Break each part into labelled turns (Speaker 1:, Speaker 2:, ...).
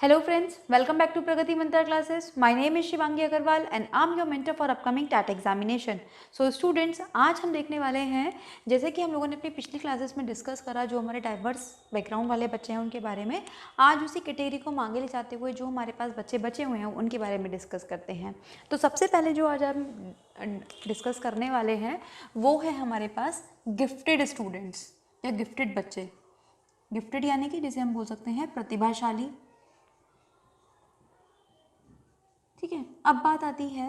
Speaker 1: Hello friends, welcome back to Pragati Mantra classes. My name is Shivangi Agarwal and I'm your mentor for upcoming TAT examination. So students, आज हम देखने वाले हैं, जैसे कि हम लोगों ने अपनी पिछली क्लासेस में डिस्कस करा जो हमारे डाइवर्स बैकग्राउंड वाले बच्चे हैं उनके बारे में, आज उसी कैटेगरी को आगे ले जाते हुए जो हमारे पास बच्चे बचे हुए हैं उनके बारे में डिस्कस करते हैं। तो सबसे पहले जो आज हम डिस्कस करने वाले हैं वो है हमारे पास गिफ्टेड स्टूडेंट्स या गिफ्टेड बच्चे। गिफ्टेड यानी कि जिसे हम बोल सकते हैं प्रतिभाशाली। ठीक है, अब बात आती है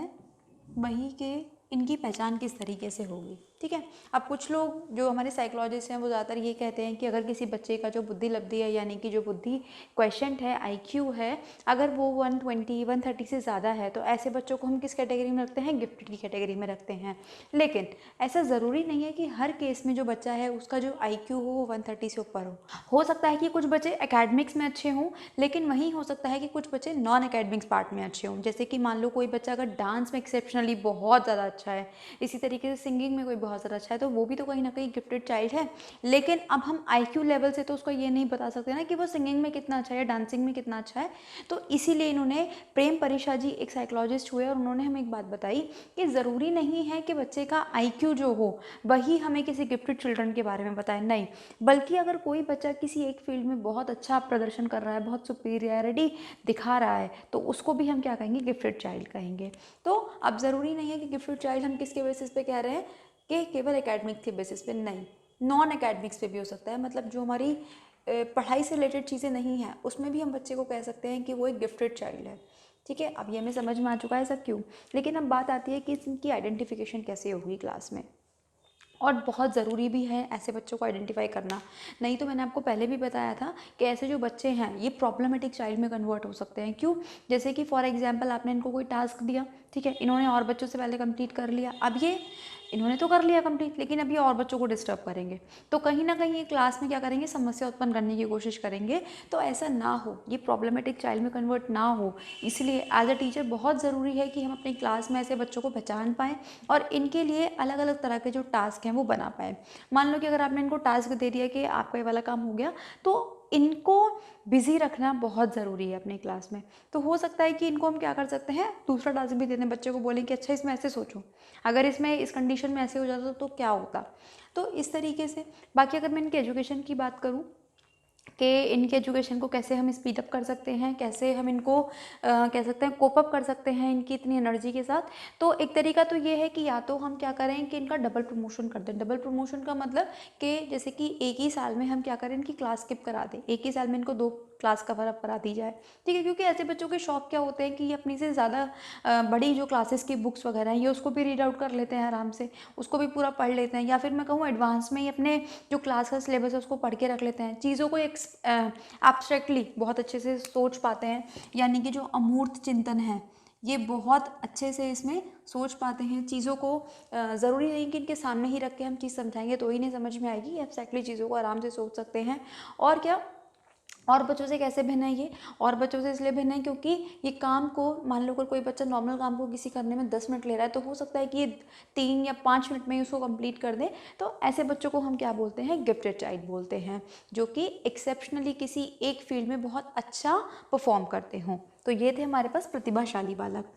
Speaker 1: वही कि इनकी पहचान किस तरीके से होगी। ठीक है, अब कुछ लोग जो हमारे साइकोलॉजिस्ट हैं वो ज़्यादातर ये कहते हैं कि अगर किसी बच्चे का जो बुद्धि लब्धि है यानी कि जो बुद्धि क्वेश्चन है आईक्यू है, अगर वो 120 130 से ज़्यादा है तो ऐसे बच्चों को हम किस कैटेगरी में रखते हैं, गिफ्टेड की कैटेगरी में रखते हैं। लेकिन ऐसा ज़रूरी नहीं है कि हर केस में जो बच्चा है उसका जो आईक्यू हो वो 130 से ऊपर हो सकता है कि कुछ बच्चे एकेडमिक्स में अच्छे हों, लेकिन वहीं हो सकता है कि कुछ बच्चे नॉन एकेडमिक्स पार्ट में अच्छे हों। जैसे कि मान लो कोई बच्चा अगर डांस में एक्सेप्शनली बहुत ज़्यादा अच्छा है, इसी तरीके से सिंगिंग में कोई बहुत ज़्यादा अच्छा है, तो वो भी तो कहीं ना कहीं गिफ्टेड चाइल्ड है। लेकिन अब हम आईक्यू लेवल से तो उसको ये नहीं बता सकते ना कि वो सिंगिंग में कितना अच्छा है या डांसिंग में कितना अच्छा है। तो इसीलिए इन्होंने प्रेम परिशा जी एक साइकोलॉजिस्ट हुए और उन्होंने हमें एक बात बताई कि ज़रूरी नहीं है कि बच्चे का आईक्यू जो हो वही हमें किसी गिफ्टेड चिल्ड्रन के बारे में बताए, नहीं, बल्कि अगर कोई बच्चा किसी एक फील्ड में बहुत अच्छा प्रदर्शन कर रहा है, बहुत सुपीरियरिटी दिखा रहा है, तो उसको भी हम क्या कहेंगे, गिफ्टेड चाइल्ड कहेंगे। तो अब ज़रूरी नहीं है कि गिफ्टेड चाइल्ड हम किसके बेसिस पे कह रहे हैं कि केवल एकेडमिक के बेसिस पे, नहीं, नॉन एकेडमिक्स पे भी हो सकता है। मतलब जो हमारी पढ़ाई से रिलेटेड चीज़ें नहीं हैं उसमें भी हम बच्चे को कह सकते हैं कि वो एक गिफ्टेड चाइल्ड है। ठीक है, अब ये हमें समझ में आ चुका है सब क्यों। लेकिन अब बात आती है कि इनकी आइडेंटिफिकेशन कैसे होगी क्लास में, और बहुत ज़रूरी भी है ऐसे बच्चों को आइडेंटिफाई करना। नहीं तो मैंने आपको पहले भी बताया था कि ऐसे जो बच्चे हैं ये प्रॉब्लमेटिक चाइल्ड में कन्वर्ट हो सकते हैं। क्यों? जैसे कि फॉर एग्जांपल आपने इनको कोई टास्क दिया, ठीक है, इन्होंने और बच्चों से पहले कंप्लीट कर लिया, अब ये इन्होंने तो कर लिया कंप्लीट, लेकिन अब ये और बच्चों को डिस्टर्ब करेंगे, तो कहीं ना कहीं ये क्लास में क्या करेंगे, समस्या उत्पन्न करने की कोशिश करेंगे। तो ऐसा ना हो, ये प्रॉब्लमेटिक चाइल्ड में कन्वर्ट ना हो, इसलिए एज अ टीचर बहुत ज़रूरी है कि हम अपनी क्लास में ऐसे बच्चों को पहचान पाएँ और इनके लिए अलग अलग तरह के जो टास्क हैं वो बना पाएँ। मान लो कि अगर आपने इनको टास्क दे दिया कि आपका ये वाला काम हो गया, तो इनको बिजी रखना बहुत ज़रूरी है अपनी क्लास में। तो हो सकता है कि इनको हम क्या कर सकते हैं, दूसरा टास्क भी दे दें, बच्चे को बोलें कि अच्छा इसमें ऐसे सोचो, अगर इसमें इस कंडीशन में ऐसे हो जाता तो क्या होता। तो इस तरीके से। बाकी अगर मैं इनके एजुकेशन की बात करूँ कि इनके एजुकेशन को कैसे हम स्पीड अप कर सकते हैं, कैसे हम इनको कह सकते हैं कोप अप कर सकते हैं इनकी इतनी एनर्जी के साथ, तो एक तरीका तो ये है कि या तो हम क्या करें कि इनका डबल प्रमोशन कर दें। डबल प्रमोशन का मतलब कि जैसे कि एक ही साल में हम क्या करें, इनकी क्लास स्किप करा दें, एक ही साल में इनको 2 क्लास कवर अप करा दी जाए। ठीक है, क्योंकि ऐसे बच्चों के शौक क्या होते हैं कि ये अपनी से ज़्यादा बड़ी जो क्लासेस की बुक्स वगैरह हैं ये उसको भी रीड आउट कर लेते हैं आराम से, उसको भी पूरा पढ़ लेते हैं, या फिर मैं कहूँ एडवांस में ही अपने जो क्लास का सिलेबस है उसको पढ़ के रख लेते हैं, चीज़ों को एक एब्स्ट्रैक्टली बहुत अच्छे से सोच पाते हैं। यानी कि जो अमूर्त चिंतन है ये बहुत अच्छे से इसमें सोच पाते हैं चीज़ों को। ज़रूरी नहीं कि इनके सामने ही रख के हम चीज़ समझाएंगे तो ही नहीं समझ में आएगी, एब्स्ट्रैक्टली चीज़ों को आराम से सोच सकते हैं। और क्या, और बच्चों से कैसे भिन्न है ये, और बच्चों से इसलिए भिन्न है क्योंकि ये काम को, मान लो अगर कोई बच्चा नॉर्मल काम को किसी करने में 10 मिनट ले रहा है तो हो सकता है कि ये 3 या 5 मिनट में ही उसको कंप्लीट कर दे। तो ऐसे बच्चों को हम क्या बोलते हैं, गिफ्टेड चाइल्ड बोलते हैं, जो कि एक्सेप्शनली किसी एक फील्ड में बहुत अच्छा परफॉर्म करते हों। तो ये थे हमारे पास प्रतिभाशाली बालक।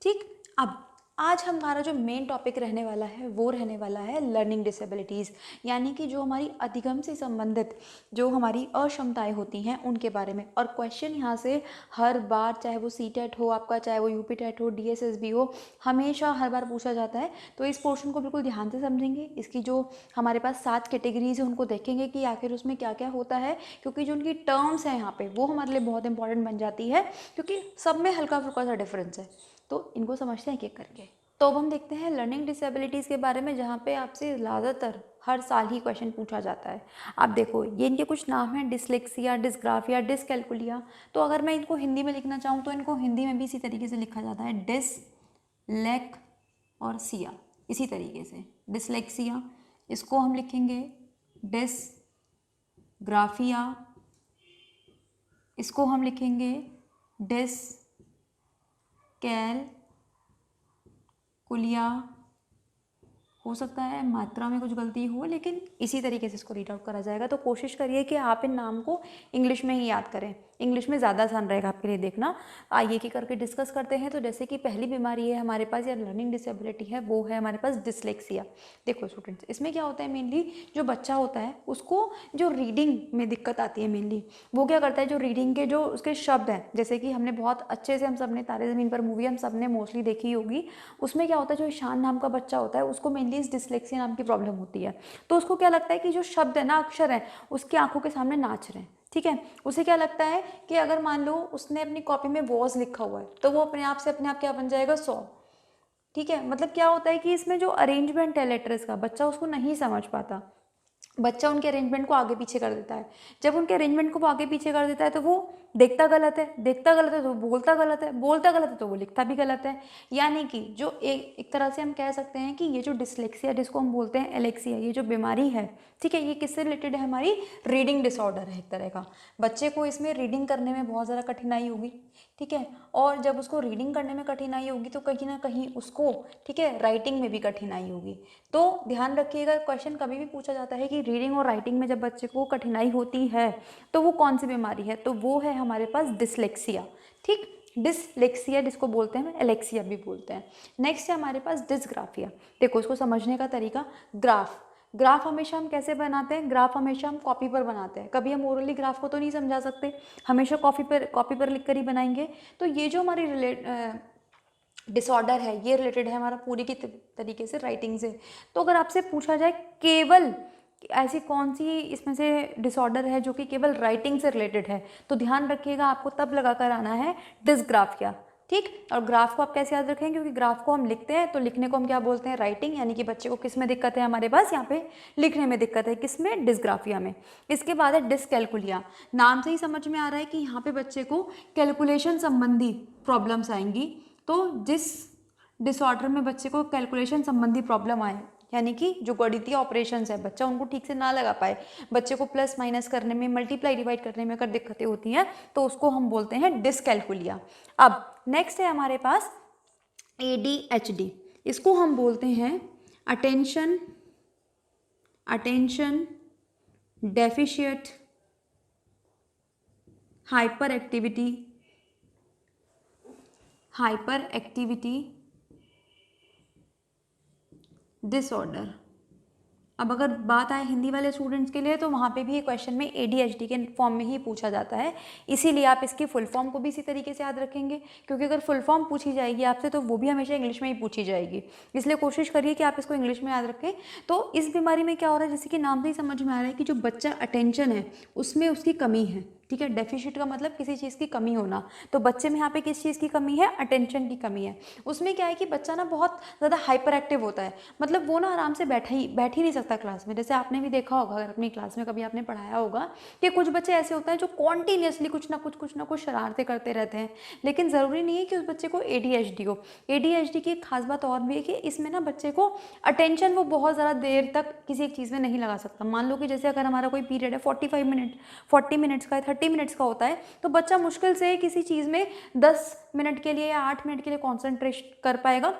Speaker 1: ठीक, अब आज हमारा जो मेन टॉपिक रहने वाला है वो रहने वाला है लर्निंग डिसेबिलिटीज़, यानी कि जो हमारी अधिगम से संबंधित जो हमारी अक्षमताएं होती हैं उनके बारे में। और क्वेश्चन यहाँ से हर बार, चाहे वो सीटेट हो आपका, चाहे वो यूपी टेट हो, डीएसएसबी हो, हमेशा हर बार पूछा जाता है। तो इस पोर्शन को बिल्कुल ध्यान से समझेंगे, इसकी जो हमारे पास 7 कैटेगरीज है उनको देखेंगे कि आखिर उसमें क्या क्या होता है, क्योंकि जो उनकी टर्म्स हैं यहाँ पे वो हमारे लिए बहुत इंपॉर्टेंट बन जाती है, क्योंकि सब में हल्का फुल्का सा डिफरेंस है। तो इनको समझते हैं एक करके। तो अब हम देखते हैं लर्निंग डिसेबिलिटीज़ के बारे में, जहाँ पे आपसे ज़्यादातर हर साल ही क्वेश्चन पूछा जाता है। आप देखो ये इनके कुछ नाम हैं, डिसलेक्सिया, डिसग्राफिया, डिसकैलकुलिया। तो अगर मैं इनको हिंदी में लिखना चाहूँ तो इनको हिंदी में भी इसी तरीके से लिखा जाता है, डिस, लेक और सिया, इसी तरीके से। डिसलेक्सिया इसको हम लिखेंगे डिसग्राफिया, इसको हम लिखेंगे डिसकैलकुलिया। हो सकता है मात्रा में कुछ गलती हो, लेकिन इसी तरीके से इसको रीड आउट करा जाएगा। तो कोशिश करिए कि आप इन नाम को इंग्लिश में ही याद करें, इंग्लिश में ज़्यादा आसान रहेगा आपके लिए देखना। आइए कि करके डिस्कस करते हैं। तो जैसे कि पहली बीमारी है हमारे पास या लर्निंग डिसेबिलिटी है, वो है हमारे पास डिसलेक्सिया। देखो स्टूडेंट्स, इसमें क्या होता है, मेनली जो बच्चा होता है उसको जो रीडिंग में दिक्कत आती है, मेनली वो क्या करता है, जो रीडिंग के जो उसके शब्द हैं, जैसे कि हमने बहुत अच्छे से हम सब ने तारे ज़मीन पर मूवी हम सब ने मोस्टली देखी होगी, उसमें क्या होता है, जो ईशान नाम का बच्चा होता है उसको मेनली इस डिसलेक्सिया नाम की प्रॉब्लम होती है। तो उसको क्या लगता है कि जो शब्द है ना, अक्षर है, उसकी आंखों के सामने नाच रहे हैं। ठीक है, उसे क्या लगता है कि अगर मान लो उसने अपनी कॉपी में वॉज लिखा हुआ है तो वो अपने आप क्या बन जाएगा, सॉ। ठीक है, मतलब क्या होता है कि इसमें जो अरेंजमेंट है लेटर्स का, बच्चा उसको नहीं समझ पाता, बच्चा उनके अरेंजमेंट को आगे पीछे कर देता है। जब उनके अरेंजमेंट को वो आगे पीछे कर देता है तो वो देखता गलत है, देखता गलत है तो बोलता गलत है, बोलता गलत है तो वो लिखता भी गलत है। यानी कि जो एक तरह से हम कह सकते हैं कि ये जो डिसलेक्सिया, जिसको हम बोलते हैं एलेक्सिया, ये जो बीमारी है, ठीक है, ये किससे रिलेटेड है, हमारी रीडिंग डिसऑर्डर है एक तरह का। बच्चे को इसमें रीडिंग करने में बहुत ज़्यादा कठिनाई होगी। ठीक है, और जब उसको रीडिंग करने में कठिनाई होगी तो कहीं ना कहीं उसको, ठीक है, राइटिंग में भी कठिनाई होगी। तो ध्यान रखिएगा, क्वेश्चन कभी भी पूछा जाता है कि रीडिंग और राइटिंग में जब बच्चे को कठिनाई होती है तो वो कौन सी बीमारी है, तो वो है हमारे पास डिसलेक्सिया। ठीक, डिसलेक्सिया जिसको बोलते हैं, एलेक्सिया भी बोलते हैं। नेक्स्ट है हमारे पास डिसग्राफिया। देखो इसको समझने का तरीका, ग्राफ हमेशा हम कैसे बनाते हैं, ग्राफ हमेशा हम कॉपी पर बनाते हैं, कभी हम ओरली ग्राफ को तो नहीं समझा सकते, हमेशा कॉपी पर लिख कर ही बनाएंगे। तो ये जो हमारी डिसऑर्डर है ये रिलेटेड है हमारा पूरी की तरीके से राइटिंग से। तो अगर आपसे पूछा जाए केवल ऐसी कौन सी इसमें से डिसऑर्डर है जो कि केवल राइटिंग से रिलेटेड है, तो ध्यान रखिएगा आपको तब लगा कर आना है डिसग्राफिया। ठीक, और ग्राफ को आप कैसे याद रखेंगे, क्योंकि ग्राफ को हम लिखते हैं तो लिखने को हम क्या बोलते हैं, राइटिंग, यानी कि बच्चे को किस में दिक्कत है, हमारे पास यहाँ पे लिखने में दिक्कत है, किसमें, डिसग्राफिया में। इसके बाद है डिसकैलकुलिया। नाम से ही समझ में आ रहा है कि यहाँ पे बच्चे को कैलकुलेशन संबंधी प्रॉब्लम्स आएंगी। तो जिस डिसऑर्डर में बच्चे को कैलकुलेशन संबंधी प्रॉब्लम आए, यानी कि जो गणितीय ऑपरेशंस है बच्चा उनको ठीक से ना लगा पाए, बच्चे को प्लस माइनस करने में, मल्टीप्लाई डिवाइड करने में अगर दिक्कतें होती हैं तो उसको हम बोलते हैं डिसकैलकुलिया। अब नेक्स्ट है हमारे पास ADHD। इसको हम बोलते हैं attention deficit hyper activity disorder. अब अगर बात आए हिंदी वाले स्टूडेंट्स के लिए तो वहाँ पे भी क्वेश्चन में ADHD के फॉर्म में ही पूछा जाता है, इसीलिए आप इसकी फुल फॉर्म को भी इसी तरीके से याद रखेंगे, क्योंकि अगर फुल फॉर्म पूछी जाएगी आपसे तो वो भी हमेशा इंग्लिश में ही पूछी जाएगी, इसलिए कोशिश करिए कि आप इसको इंग्लिश में याद रखें। तो इस बीमारी में क्या हो रहा है, जैसे कि नाम से ही समझ में आ रहा है कि जो बच्चा अटेंशन है उसमें उसकी कमी है। ठीक है, डेफिशिट का मतलब किसी चीज़ की कमी होना, तो बच्चे में यहाँ पे किस चीज़ की कमी है, अटेंशन की कमी है। उसमें क्या है कि बच्चा ना बहुत ज़्यादा हाइपर एक्टिव होता है, मतलब वो ना आराम से बैठ ही नहीं सकता क्लास में। जैसे आपने भी देखा होगा, अगर अपनी क्लास में कभी आपने पढ़ाया होगा कि कुछ बच्चे ऐसे होते हैं जो कॉन्टीन्यूसली कुछ ना कुछ शरारतें करते रहते हैं, लेकिन ज़रूरी नहीं है कि उस बच्चे को ADHD हो। ADHD की एक खास बात और भी है कि इसमें ना बच्चे को अटेंशन वो बहुत ज़्यादा देर तक किसी एक चीज़ में नहीं लगा सकता। मान लो कि जैसे अगर हमारा कोई पीरियड है 40 मिनट्स का, 30 मिनट्स का होता है, तो बच्चा मुश्किल से किसी चीज़ में 10 मिनट के लिए या 8 मिनट के लिए कॉन्सेंट्रेट कर पाएगा,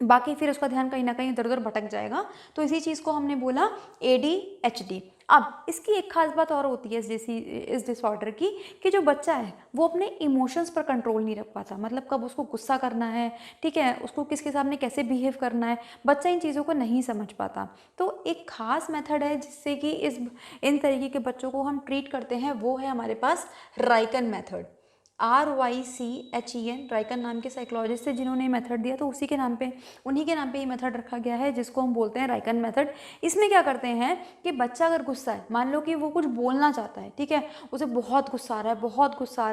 Speaker 1: बाकी फिर उसका ध्यान कहीं ना कहीं इधर उधर भटक जाएगा। तो इसी चीज़ को हमने बोला ADHD। अब इसकी एक खास बात और होती है इस डिसऑर्डर की, कि जो बच्चा है वो अपने इमोशंस पर कंट्रोल नहीं रख पाता, मतलब कब उसको गुस्सा करना है, ठीक है, उसको किसके सामने कैसे बिहेव करना है, बच्चा इन चीज़ों को नहीं समझ पाता। तो एक खास मेथड है जिससे कि इन तरीके के बच्चों को हम ट्रीट करते हैं, वो है हमारे पास राइकन मेथड, RYCHEN। राइकन नाम के साइकोलॉजिस्ट थे जिन्होंने ये मेथड दिया, तो उन्हीं के नाम पे ये मेथड रखा गया है, जिसको हम बोलते हैं राइकन मेथड। इसमें क्या करते हैं कि बच्चा अगर गुस्सा है, मान लो कि वो कुछ बोलना चाहता है, ठीक है, उसे बहुत गुस्सा आ रहा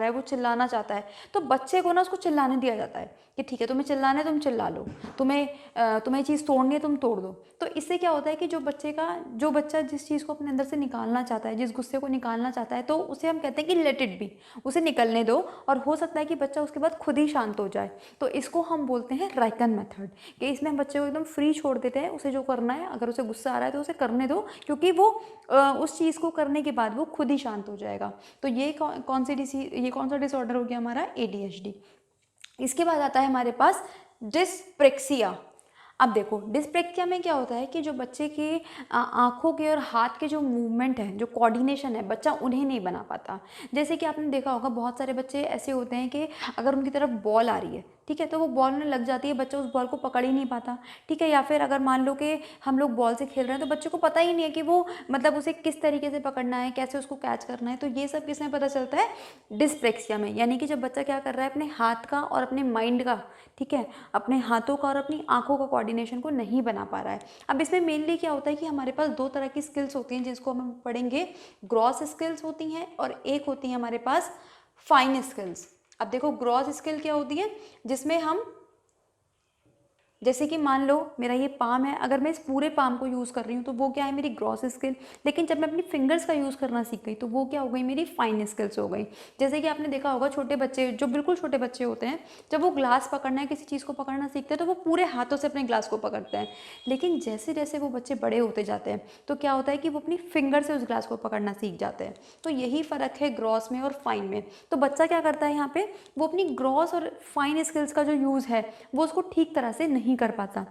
Speaker 1: है, वो चिल्लाना चाहता है, तो बच्चे को ना उसको चिल्लाने दिया जाता है कि ठीक है, तुम्हें चिल्लाना है तुम चिल्ला लो, तुम्हें चीज़ तोड़नी है तुम तोड़ दो। तो इससे क्या होता है कि जो बच्चा जिस चीज़ को अपने अंदर से निकालना चाहता है, जिस गुस्से को निकालना चाहता है, तो उसे हम कहते हैं कि लेट इट बी, उसे निकलने दो, और हो सकता है कि बच्चा उसके बाद खुद ही शांत हो जाए। तो इसको हम बोलते हैं राइकन मेथड, कि इसमें हम बच्चे को एकदम फ्री छोड़ देते हैं, उसे जो करना है, अगर उसे गुस्सा आ रहा है तो उसे करने दो, क्योंकि वो उस चीज़ को करने के बाद वो खुद ही शांत हो जाएगा। तो ये कौन सा डिसऑर्डर हो गया हमारा, ADHD। इसके बाद आता है हमारे पास डिस्प्रेक्सिया। अब देखो डिस्प्रेक्सिया में क्या होता है कि जो बच्चे के आँखों के और हाथ के जो मूवमेंट है, जो कोऑर्डिनेशन है, बच्चा उन्हें नहीं बना पाता। जैसे कि आपने देखा होगा बहुत सारे बच्चे ऐसे होते हैं कि अगर उनकी तरफ बॉल आ रही है, ठीक है, तो वो बॉल में लग जाती है, बच्चा उस बॉल को पकड़ ही नहीं पाता, ठीक है। या फिर अगर मान लो कि हम लोग बॉल से खेल रहे हैं तो बच्चे को पता ही नहीं है कि वो मतलब उसे किस तरीके से पकड़ना है, कैसे उसको कैच करना है। तो ये सब किसमें पता चलता है? डिस्प्रेक्सिया में। यानी कि जब बच्चा क्या कर रहा है, अपने हाथ का और अपने माइंड का, ठीक है, अपने हाथों का और अपनी आंखों का कोऑर्डिनेशन को नहीं बना पा रहा है। अब इसमें मेनली क्या होता है कि हमारे पास दो तरह की स्किल्स होती हैं जिसको हम पढ़ेंगे। ग्रॉस स्किल्स होती हैं और एक होती है हमारे पास फाइन स्किल्स। अब देखो ग्रॉस स्किल क्या होती है, जिसमें हम, जैसे कि मान लो मेरा ये पाम है, अगर मैं इस पूरे पाम को यूज़ कर रही हूँ तो वो क्या है, मेरी ग्रॉस स्किल। लेकिन जब मैं अपनी फिंगर्स का यूज़ करना सीख गई तो वो क्या हो गई, मेरी फाइन स्किल्स हो गई। जैसे कि आपने देखा होगा छोटे बच्चे, जो बिल्कुल छोटे बच्चे होते हैं, जब वो ग्लास पकड़ना है, किसी चीज़ को पकड़ना सीखते हैं तो वो पूरे हाथों से अपने ग्लास को पकड़ते हैं। लेकिन जैसे जैसे वो बच्चे बड़े होते जाते हैं तो क्या होता है कि वो अपनी फिंगर से उस ग्लास को पकड़ना सीख जाते हैं। तो यही फ़र्क है ग्रॉस में और फाइन में। तो बच्चा क्या करता है यहाँ पे, वो अपनी ग्रॉस और फाइन स्किल्स का जो यूज़ है वो उसको ठीक तरह से नहीं कर पाता।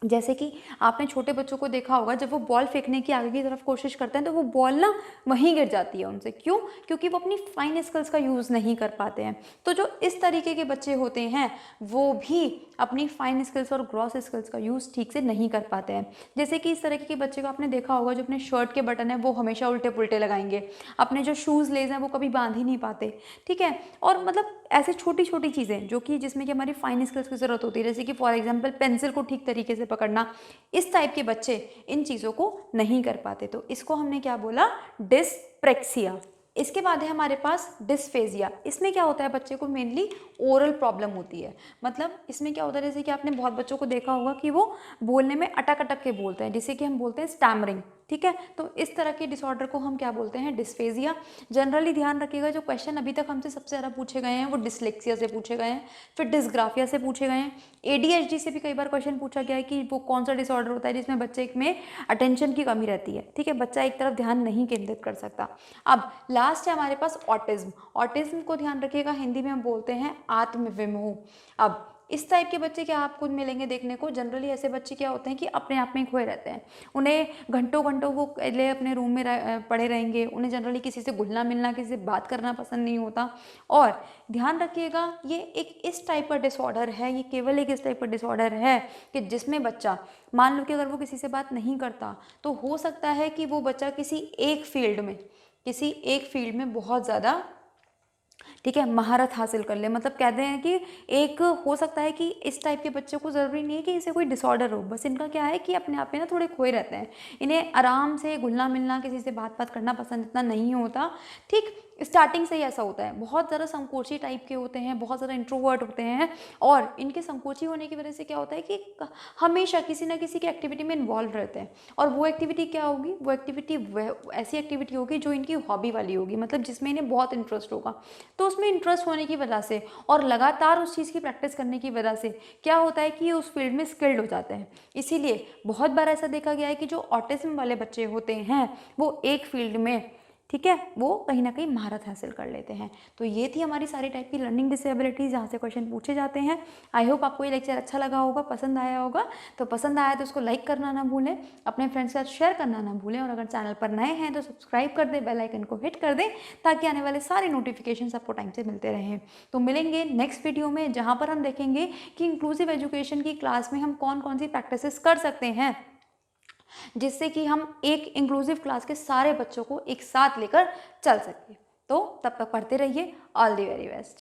Speaker 1: जैसे कि आपने छोटे बच्चों को देखा होगा, जब वो बॉल फेंकने की आगे की तरफ कोशिश करते हैं तो वो बॉल ना वहीं गिर जाती है उनसे। क्यों? क्योंकि वो अपनी फाइन स्किल्स का यूज़ नहीं कर पाते हैं। तो जो इस तरीके के बच्चे होते हैं वो भी अपनी फाइन स्किल्स और ग्रॉस स्किल्स का यूज़ ठीक से नहीं कर पाते हैं। जैसे कि इस तरीके के बच्चे को आपने देखा होगा, जो अपने शर्ट के बटन है वो हमेशा उल्टे पुल्टे लगाएंगे, अपने जो शूज़ लेस हैं वो कभी बांध ही नहीं पाते, ठीक है। और मतलब ऐसे छोटी छोटी चीज़ें जो कि जिसमें कि हमारी फाइन स्किल्स की ज़रूरत होती है, जैसे कि फॉर एग्जांपल पेंसिल को ठीक तरीके से पकड़ना, इस टाइप के बच्चे इन चीज़ों को नहीं कर पाते। तो इसको हमने क्या बोला, डिस्प्रेक्सिया। इसके बाद है हमारे पास डिस्फेजिया। इसमें क्या होता है, बच्चे को मेनली ओरल प्रॉब्लम होती है। मतलब इसमें क्या होता है, जैसे कि आपने बहुत बच्चों को देखा होगा कि वो बोलने में अटक अटक के बोलते हैं, जिसे कि हम बोलते हैं स्टैमरिंग, ठीक है। तो इस तरह के डिसऑर्डर को हम क्या बोलते हैं, डिस्फेजिया। जनरली ध्यान रखिएगा, जो क्वेश्चन अभी तक हमसे सबसे ज़्यादा पूछे गए हैं वो डिसलेक्सिया से पूछे गए हैं, फिर डिसग्राफिया से पूछे गए हैं, एडीएचडी से भी कई बार क्वेश्चन पूछा गया है कि वो कौन सा डिसऑर्डर होता है जिसमें बच्चे में अटेंशन की कमी रहती है, ठीक है, बच्चा एक तरफ ध्यान नहीं केंद्रित कर सकता। अब लास्ट है हमारे पास ऑटिज्म। ऑटिज्म को ध्यान रखिएगा, हिंदी में हम बोलते हैं आत्मविमोह। अब इस टाइप के बच्चे क्या आपको मिलेंगे देखने को, जनरली ऐसे बच्चे क्या होते हैं कि अपने आप में खोए रहते हैं। उन्हें घंटों घंटों वो ले अपने रूम में पड़े रहेंगे। उन्हें जनरली किसी से घुलना मिलना, किसी से बात करना पसंद नहीं होता। और ध्यान रखिएगा, ये एक इस टाइप का डिसऑर्डर है, ये केवल एक इस टाइप का डिसऑर्डर है कि जिसमें बच्चा, मान लो कि अगर वो किसी से बात नहीं करता तो हो सकता है कि वो बच्चा किसी एक फील्ड में बहुत ज़्यादा, ठीक है, महारत हासिल कर ले। मतलब कहते हैं कि एक हो सकता है कि इस टाइप के बच्चों को ज़रूरी नहीं है कि इसे कोई डिसऑर्डर हो, बस इनका क्या है कि अपने आप में ना थोड़े खोए रहते हैं। इन्हें आराम से घुलना मिलना, किसी से बात करना पसंद इतना नहीं होता, ठीक। स्टार्टिंग से ही ऐसा होता है, बहुत ज़्यादा संकोची टाइप के होते हैं, बहुत ज़्यादा इंट्रोवर्ट होते हैं। और इनके संकोची होने की वजह से क्या होता है कि हमेशा किसी ना किसी की एक्टिविटी में इन्वॉल्व रहते हैं। और वो एक्टिविटी क्या होगी, वो एक्टिविटी ऐसी एक्टिविटी होगी जो इनकी हॉबी वाली होगी, मतलब जिसमें इन्हें बहुत इंटरेस्ट होगा। तो उसमें इंटरेस्ट होने की वजह से और लगातार उस चीज़ की प्रैक्टिस करने की वजह से क्या होता है कि उस फील्ड में स्किल्ड हो जाते हैं। इसीलिए बहुत बार ऐसा देखा गया है कि जो ऑटिज्म वाले बच्चे होते हैं वो एक फील्ड में, ठीक है, वो कहीं ना कहीं महारत हासिल कर लेते हैं। तो ये थी हमारी सारी टाइप की लर्निंग डिसेबिलिटीज़ जहाँ से क्वेश्चन पूछे जाते हैं। आई होप आपको ये लेक्चर अच्छा लगा होगा, पसंद आया होगा। तो पसंद आया तो उसको लाइक करना ना भूलें, अपने फ्रेंड्स के साथ शेयर करना ना भूलें, और अगर चैनल पर नए हैं तो सब्सक्राइब कर दें, बेल आइकन को हिट कर दें, ताकि आने वाले सारे नोटिफिकेशन आपको टाइम से मिलते रहें। तो मिलेंगे नेक्स्ट वीडियो में, जहाँ पर हम देखेंगे कि इंक्लूसिव एजुकेशन की क्लास में हम कौन कौन सी प्रैक्टिसेस कर सकते हैं, जिससे कि हम एक इंक्लूसिव क्लास के सारे बच्चों को एक साथ लेकर चल सकें। तो तब तक पढ़ते रहिए। All the very best.